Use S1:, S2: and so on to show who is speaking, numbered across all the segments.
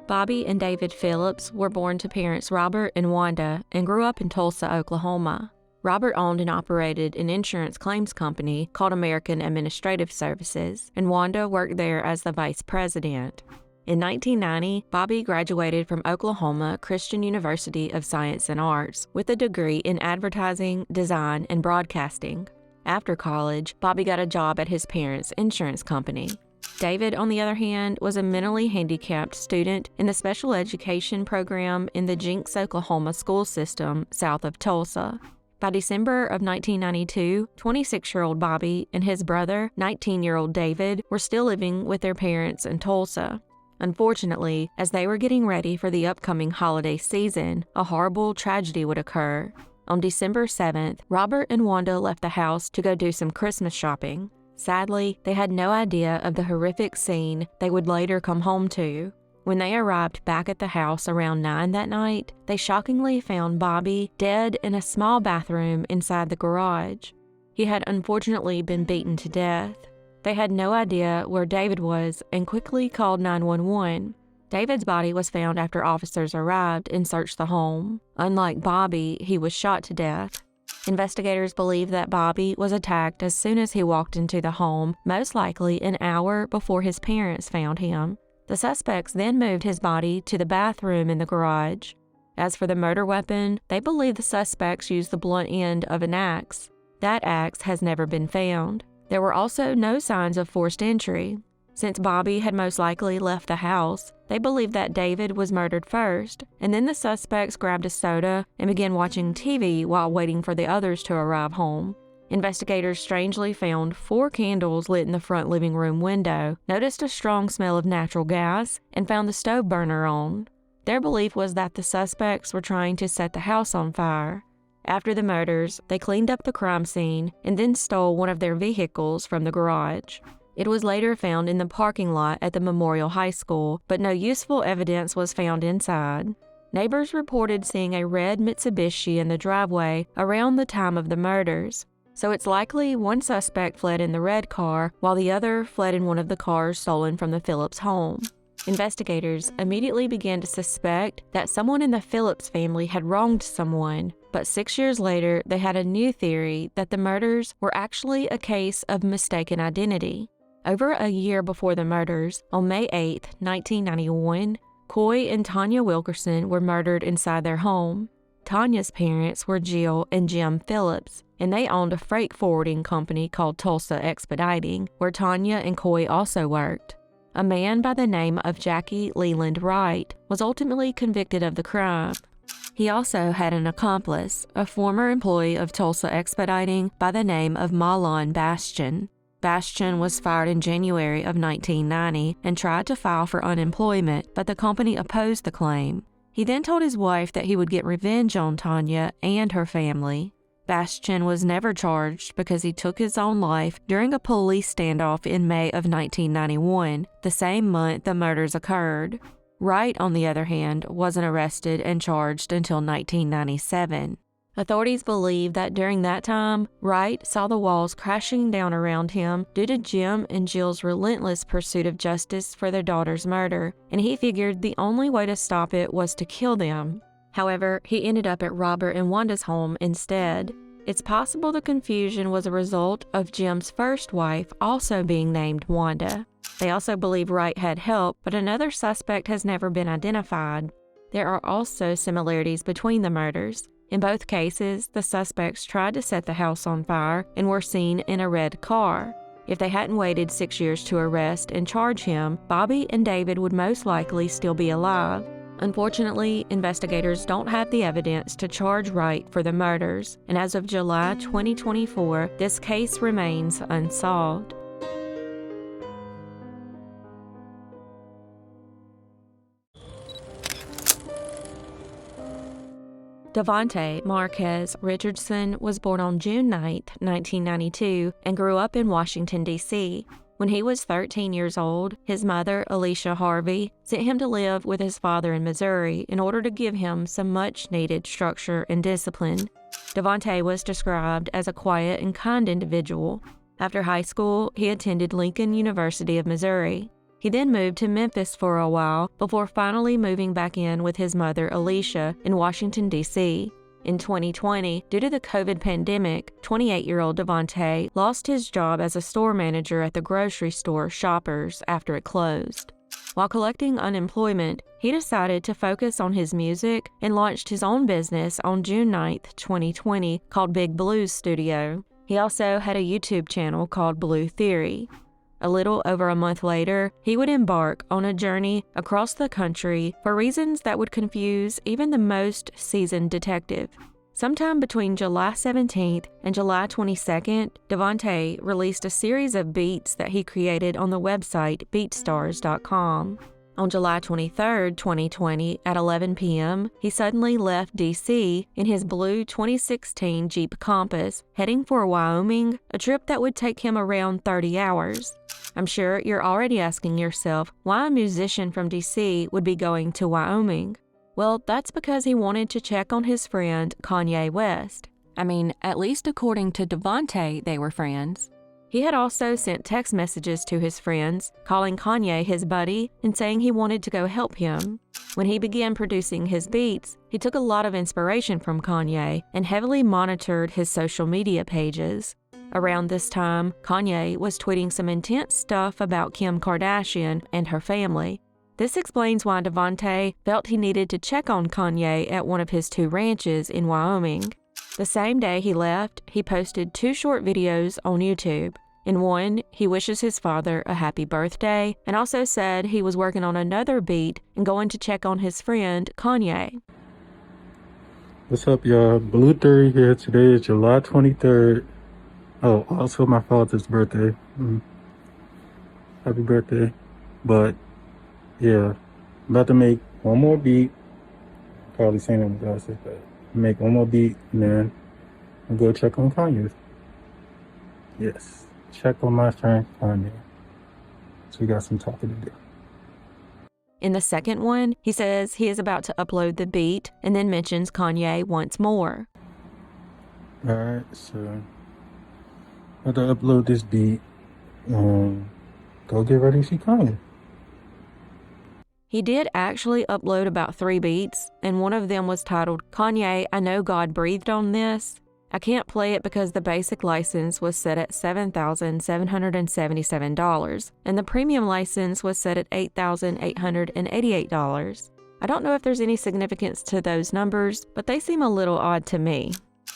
S1: Bobby and David Phillips were born to parents Robert and Wanda and grew up in Tulsa, Oklahoma. Robert owned and operated an insurance claims company called American Administrative Services, and Wanda worked there as the vice president. In 1990, Bobby graduated from Oklahoma Christian University of Science and Arts with a degree in advertising, design, and broadcasting. After college, Bobby got a job at his parents' insurance company. David, on the other hand, was a mentally handicapped student in the special education program in the Jenks, Oklahoma school system south of Tulsa. By December of 1992, 26-year-old Bobby and his brother, 19-year-old David, were still living with their parents in Tulsa. Unfortunately, as they were getting ready for the upcoming holiday season, a horrible tragedy would occur. On December 7th, Robert and Wanda left the house to go do some Christmas shopping. Sadly, they had no idea of the horrific scene they would later come home to. When they arrived back at the house around 9 that night, they shockingly found Bobby dead in a small bathroom inside the garage. He had unfortunately been beaten to death. They had no idea where David was and quickly called 911. David's body was found after officers arrived and searched the home. Unlike Bobby, he was shot to death. Investigators believe that Bobby was attacked as soon as he walked into the home, most likely an hour before his parents found him. The suspects then moved his body to the bathroom in the garage. As for the murder weapon, they believe the suspects used the blunt end of an axe. That axe has never been found. There were also no signs of forced entry. Since Bobby had most likely left the house, they believe that David was murdered first, and then the suspects grabbed a soda and began watching TV while waiting for the others to arrive home. Investigators strangely found 4 candles lit in the front living room window, noticed a strong smell of natural gas, and found the stove burner on. Their belief was that the suspects were trying to set the house on fire. After the murders, they cleaned up the crime scene and then stole one of their vehicles from the garage. It was later found in the parking lot at the Memorial High School, but no useful evidence was found inside. Neighbors reported seeing a red Mitsubishi in the driveway around the time of the murders, so it's likely one suspect fled in the red car while the other fled in one of the cars stolen from the Phillips home. Investigators immediately began to suspect that someone in the Phillips family had wronged someone, but 6 years later they had a new theory that the murders were actually a case of mistaken identity. Over a year before the murders, on May 8, 1991, Coy and Tanya Wilkerson were murdered inside their home. Tanya's parents were Jill and Jim Phillips, and they owned a freight forwarding company called Tulsa Expediting, where Tanya and Coy also worked. A man by the name of Jackie Leland Wright was ultimately convicted of the crime. He also had an accomplice, a former employee of Tulsa Expediting by the name of Malon Bastian. Bastian was fired in January of 1990 and tried to file for unemployment, but the company opposed the claim. He then told his wife that he would get revenge on Tanya and her family. Bastian was never charged because he took his own life during a police standoff in May of 1991, the same month the murders occurred. Wright, on the other hand, wasn't arrested and charged until 1997. Authorities believe that during that time, Wright saw the walls crashing down around him due to Jim and Jill's relentless pursuit of justice for their daughter's murder, and he figured the only way to stop it was to kill them. However, he ended up at Robert and Wanda's home instead. It's possible the confusion was a result of Jim's first wife also being named Wanda. They also believe Wright had help, but another suspect has never been identified. There are also similarities between the murders. In both cases, the suspects tried to set the house on fire and were seen in a red car. If they hadn't waited 6 years to arrest and charge him, Bobby and David would most likely still be alive. Unfortunately, investigators don't have the evidence to charge Wright for the murders, and as of July 2024, this case remains unsolved. Davante Marquez Richardson was born on June 9, 1992, and grew up in Washington, D.C. When he was 13 years old, his mother, Alicia Harvey, sent him to live with his father in Missouri in order to give him some much-needed structure and discipline. Davante was described as a quiet and kind individual. After high school, he attended Lincoln University of Missouri. He then moved to Memphis for a while before finally moving back in with his mother, Alicia, in Washington, D.C. In 2020, due to the COVID pandemic, 28-year-old Davante lost his job as a store manager at the grocery store Shoppers after it closed. While collecting unemployment, he decided to focus on his music and launched his own business on June 9, 2020, called Big Blues Studio. He also had a YouTube channel called Blue Theory. A little over a month later, he would embark on a journey across the country for reasons that would confuse even the most seasoned detective. Sometime between July 17th and July 22nd, Davante released a series of beats that he created on the website beatstars.com. On July 23, 2020, at 11 p.m., he suddenly left D.C. in his blue 2016 Jeep Compass, heading for Wyoming, a trip that would take him around 30 hours. I'm sure you're already asking yourself why a musician from D.C. would be going to Wyoming. Well, that's because he wanted to check on his friend Kanye West. I mean, at least according to Davante, they were friends. He had also sent text messages to his friends, calling Kanye his buddy and saying he wanted to go help him. When he began producing his beats, he took a lot of inspiration from Kanye and heavily monitored his social media pages. Around this time, Kanye was tweeting some intense stuff about Kim Kardashian and her family. This explains why Davante felt he needed to check on Kanye at one of his 2 ranches in Wyoming. The same day he left, he posted 2 short videos on YouTube. In one, he wishes his father a happy birthday and also said he was working on another beat and going to check on his friend Kanye.
S2: What's up, y'all? Blue Theory here. Today is July 23rd. Oh, also my father's birthday. Happy birthday. But, yeah, I'm about to make one more beat. Probably saying it with glasses, but make one more beat and then I'll go check on Kanye. Yes, check on my friend Kanye. So we got some talking to do.
S1: In the second one, he says he is about to upload the beat and then mentions Kanye once more.
S2: Alright, so I'm about to upload this beat and go get ready to see Kanye.
S1: He did actually upload about 3 beats, and one of them was titled, Kanye, I Know God Breathed on This. I can't play it because the basic license was set at $7,777, and the premium license was set at $8,888. I don't know if there's any significance to those numbers, but they seem a little odd to me.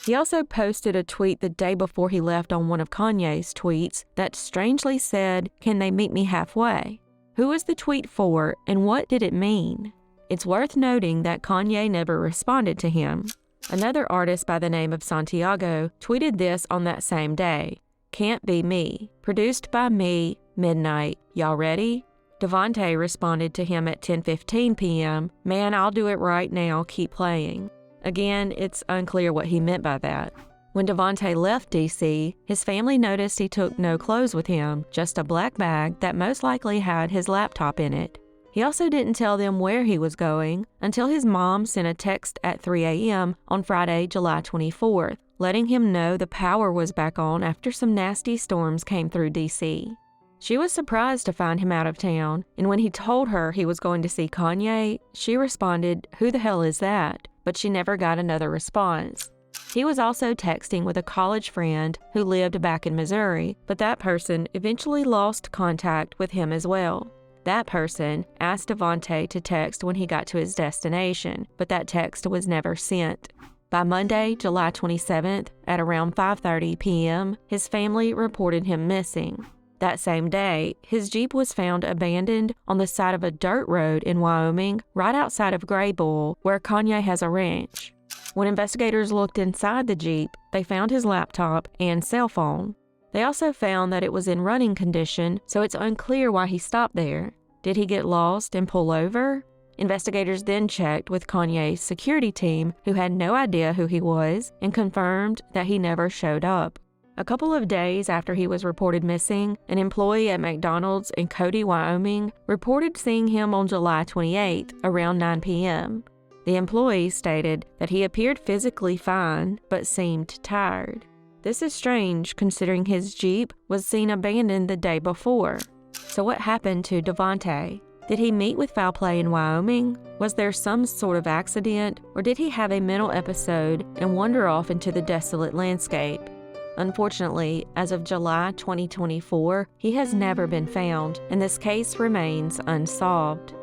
S1: He also posted a tweet the day before he left on one of Kanye's tweets that strangely said, Can they meet me halfway? Who was the tweet for, and what did it mean? It's worth noting that Kanye never responded to him. Another artist by the name of Santiago tweeted this on that same day. Can't be me. Produced by me, midnight. Y'all ready? Davante responded to him at 10:15 p.m. Man, I'll do it right now. Keep playing. Again, it's unclear what he meant by that. When Davante left D.C., his family noticed he took no clothes with him, just a black bag that most likely had his laptop in it. He also didn't tell them where he was going until his mom sent a text at 3 a.m. on Friday, July 24th, letting him know the power was back on after some nasty storms came through D.C. She was surprised to find him out of town, and when he told her he was going to see Kanye, she responded, Who the hell is that? But she never got another response. He was also texting with a college friend who lived back in Missouri, but that person eventually lost contact with him as well. That person asked Davante to text when he got to his destination, but that text was never sent. By Monday, July 27th, at around 5:30 p.m., his family reported him missing. That same day, his Jeep was found abandoned on the side of a dirt road in Wyoming, right outside of Graybull, where Kanye has a ranch. When investigators looked inside the Jeep, they found his laptop and cell phone. They also found that it was in running condition, so it's unclear why he stopped there. Did he get lost and pull over? Investigators then checked with Kanye's security team, who had no idea who he was, and confirmed that he never showed up. A couple of days after he was reported missing, an employee at McDonald's in Cody, Wyoming, reported seeing him on July 28th around 9 p.m. The employee stated that he appeared physically fine, but seemed tired. This is strange considering his Jeep was seen abandoned the day before. So what happened to Davante? Did he meet with foul play in Wyoming? Was there some sort of accident? Or did he have a mental episode and wander off into the desolate landscape? Unfortunately, as of July 2024, he has never been found, and this case remains unsolved.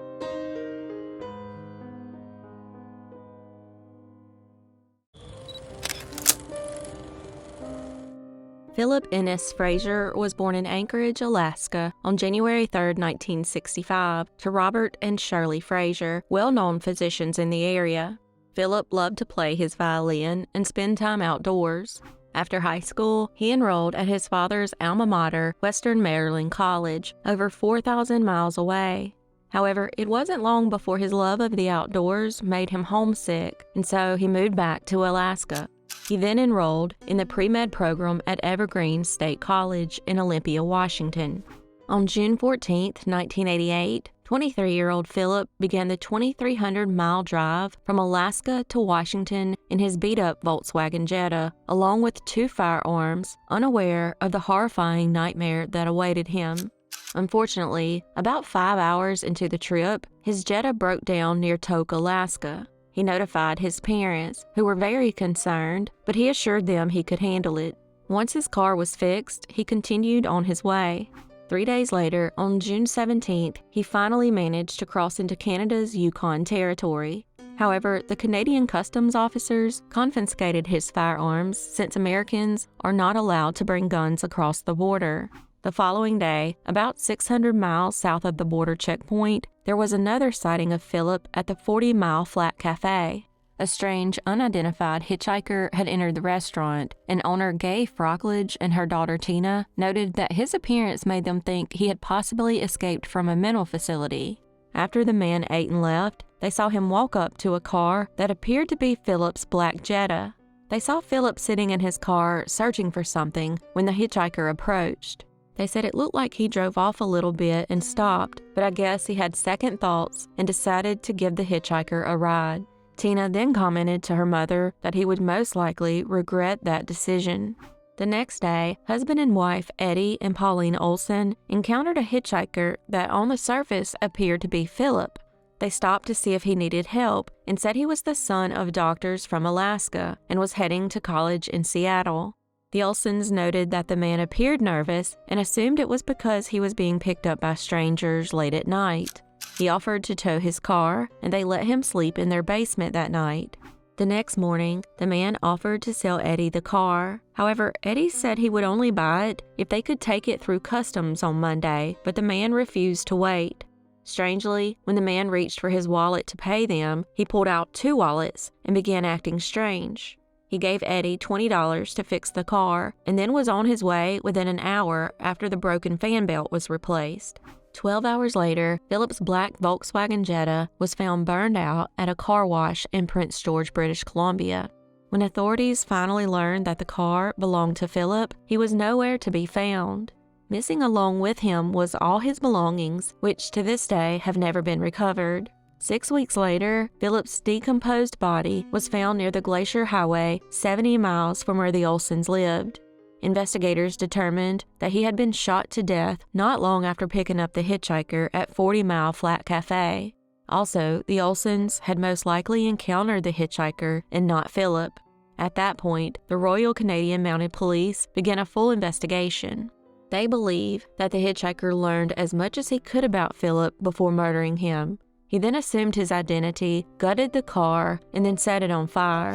S1: Philip Ennis Fraser was born in Anchorage, Alaska, on January 3, 1965, to Robert and Shirley Fraser, well-known physicians in the area. Philip loved to play his violin and spend time outdoors. After high school, he enrolled at his father's alma mater, Western Maryland College, over 4,000 miles away. However, it wasn't long before his love of the outdoors made him homesick, and so he moved back to Alaska. He then enrolled in the pre-med program at Evergreen State College in Olympia, Washington. On June 14, 1988, 23-year-old Philip began the 2,300-mile drive from Alaska to Washington in his beat-up Volkswagen Jetta, along with 2 firearms, unaware of the horrifying nightmare that awaited him. Unfortunately, about 5 hours into the trip, his Jetta broke down near Tok, Alaska. He notified his parents, who were very concerned, but he assured them he could handle it. Once his car was fixed, he continued on his way. 3 days later, on June 17th, he finally managed to cross into Canada's Yukon Territory. However, the Canadian customs officers confiscated his firearms since Americans are not allowed to bring guns across the border. The following day, about 600 miles south of the border checkpoint, there was another sighting of Philip at the 40-mile Flat Cafe. A strange, unidentified hitchhiker had entered the restaurant, and owner Gay Frockledge and her daughter Tina noted that his appearance made them think he had possibly escaped from a mental facility. After the man ate and left, they saw him walk up to a car that appeared to be Philip's black Jetta. They saw Philip sitting in his car searching for something when the hitchhiker approached. They said it looked like he drove off a little bit and stopped, but I guess he had second thoughts and decided to give the hitchhiker a ride. Tina then commented to her mother that he would most likely regret that decision. The next day, husband and wife Eddie and Pauline Olson encountered a hitchhiker that on the surface appeared to be Philip. They stopped to see if he needed help and said he was the son of doctors from Alaska and was heading to college in Seattle. The Olsons noted that the man appeared nervous and assumed it was because he was being picked up by strangers late at night. He offered to tow his car, and they let him sleep in their basement that night. The next morning, the man offered to sell Eddie the car. However, Eddie said he would only buy it if they could take it through customs on Monday, but the man refused to wait. Strangely, when the man reached for his wallet to pay them, he pulled out 2 wallets and began acting strange. He gave Eddie $20 to fix the car and then was on his way within an hour after the broken fan belt was replaced. 12 hours later, Philip's black Volkswagen Jetta was found burned out at a car wash in Prince George, British Columbia. When authorities finally learned that the car belonged to Philip, he was nowhere to be found. Missing along with him was all his belongings, which to this day have never been recovered. 6 weeks later, Philip's decomposed body was found near the Glacier Highway, 70 miles from where the Olsons lived. Investigators determined that he had been shot to death not long after picking up the hitchhiker at 40-mile Flat Cafe. Also, the Olsons had most likely encountered the hitchhiker and not Philip. At that point, the Royal Canadian Mounted Police began a full investigation. They believe that the hitchhiker learned as much as he could about Philip before murdering him. He then assumed his identity, gutted the car, and then set it on fire.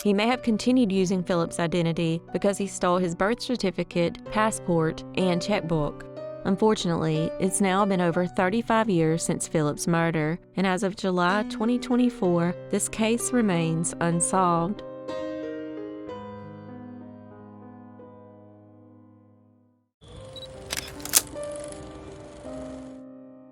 S1: He may have continued using Philip's identity because he stole his birth certificate, passport, and checkbook. Unfortunately, it's now been over 35 years since Philip's murder, and as of July 2024, this case remains unsolved.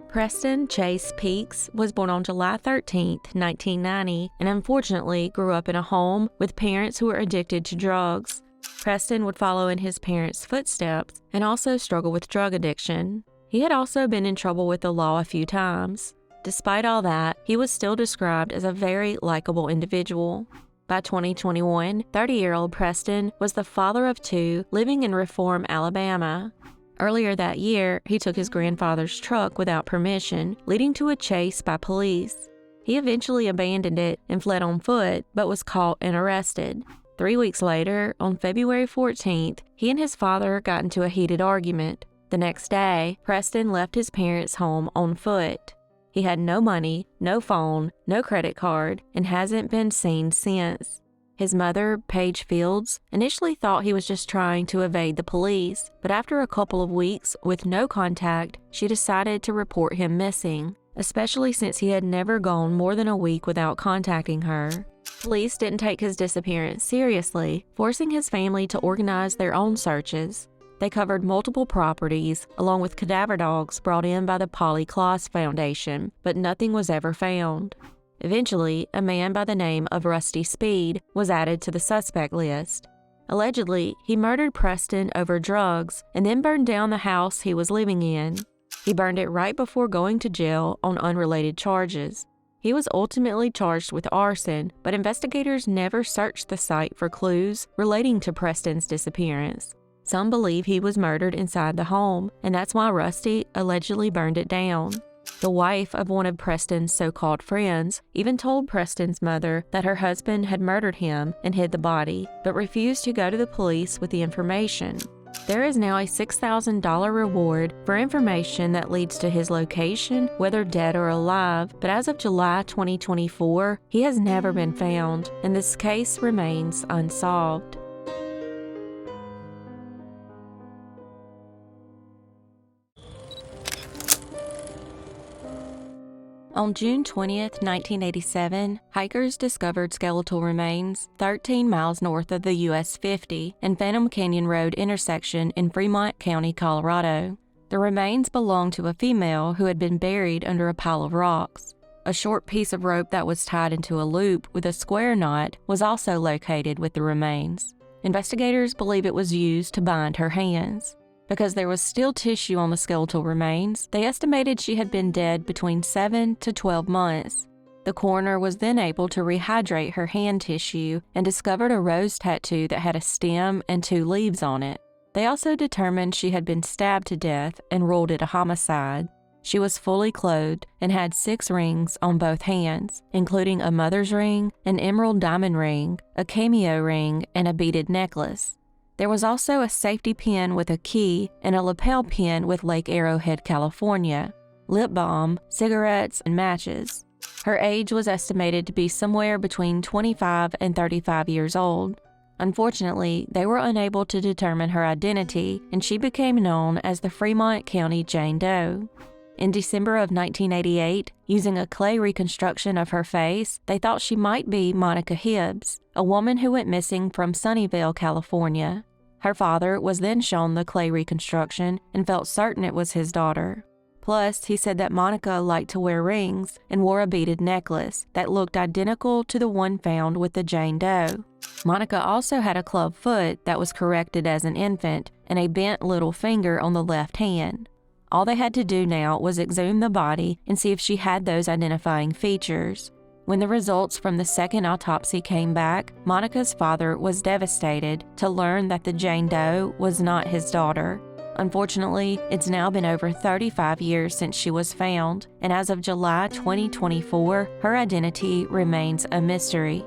S1: Preston Chase Peeks was born on July 13, 1990, and unfortunately grew up in a home with parents who were addicted to drugs. Preston would follow in his parents' footsteps and also struggle with drug addiction. He had also been in trouble with the law a few times. Despite all that, he was still described as a very likable individual. By 2021, 30-year-old Preston was the father of 2 living in Reform, Alabama. Earlier that year, he took his grandfather's truck without permission, leading to a chase by police. He eventually abandoned it and fled on foot, but was caught and arrested. 3 weeks later, on February 14th, he and his father got into a heated argument. The next day, Preston left his parents' home on foot. He had no money, no phone, no credit card, and hasn't been seen since. His mother, Paige Fields, initially thought he was just trying to evade the police, but after a couple of weeks with no contact, she decided to report him missing, especially since he had never gone more than a week without contacting her. Police didn't take his disappearance seriously, forcing his family to organize their own searches. They covered multiple properties, along with cadaver dogs brought in by the Polly Klaas Foundation, but nothing was ever found. Eventually, a man by the name of Rusty Speed was added to the suspect list. Allegedly, he murdered Preston over drugs and then burned down the house he was living in. He burned it right before going to jail on unrelated charges. He was ultimately charged with arson, but investigators never searched the site for clues relating to Preston's disappearance. Some believe he was murdered inside the home, and that's why Rusty allegedly burned it down. The wife of one of Preston's so-called friends even told Preston's mother that her husband had murdered him and hid the body, but refused to go to the police with the information. There is now a $6,000 reward for information that leads to his location, whether dead or alive, but as of July 2024, he has never been found, and this case remains unsolved. On June 20th, 1987, hikers discovered skeletal remains 13 miles north of the US 50 and Phantom Canyon Road intersection in Fremont County, Colorado. The remains belonged to a female who had been buried under a pile of rocks. A short piece of rope that was tied into a loop with a square knot was also located with the remains. Investigators believe it was used to bind her hands. Because there was still tissue on the skeletal remains, they estimated she had been dead between 7 to 12 months. The coroner was then able to rehydrate her hand tissue and discovered a rose tattoo that had a stem and 2 leaves on it. They also determined she had been stabbed to death and ruled it a homicide. She was fully clothed and had 6 rings on both hands, including a mother's ring, an emerald diamond ring, a cameo ring, and a beaded necklace. There was also a safety pin with a key and a lapel pin with Lake Arrowhead, California, lip balm, cigarettes, and matches. Her age was estimated to be somewhere between 25 and 35 years old. Unfortunately, they were unable to determine her identity, and she became known as the Fremont County Jane Doe. In December of 1988, using a clay reconstruction of her face, they thought she might be Monica Hibbs, a woman who went missing from Sunnyvale, California. Her father was then shown the clay reconstruction and felt certain it was his daughter. Plus, he said that Monica liked to wear rings and wore a beaded necklace that looked identical to the one found with the Jane Doe. Monica also had a club foot that was corrected as an infant and a bent little finger on the left hand. All they had to do now was exhume the body and see if she had those identifying features. When the results from the second autopsy came back, Monica's father was devastated to learn that the Jane Doe was not his daughter. Unfortunately, it's now been over 35 years since she was found, and as of July 2024, her identity remains a mystery.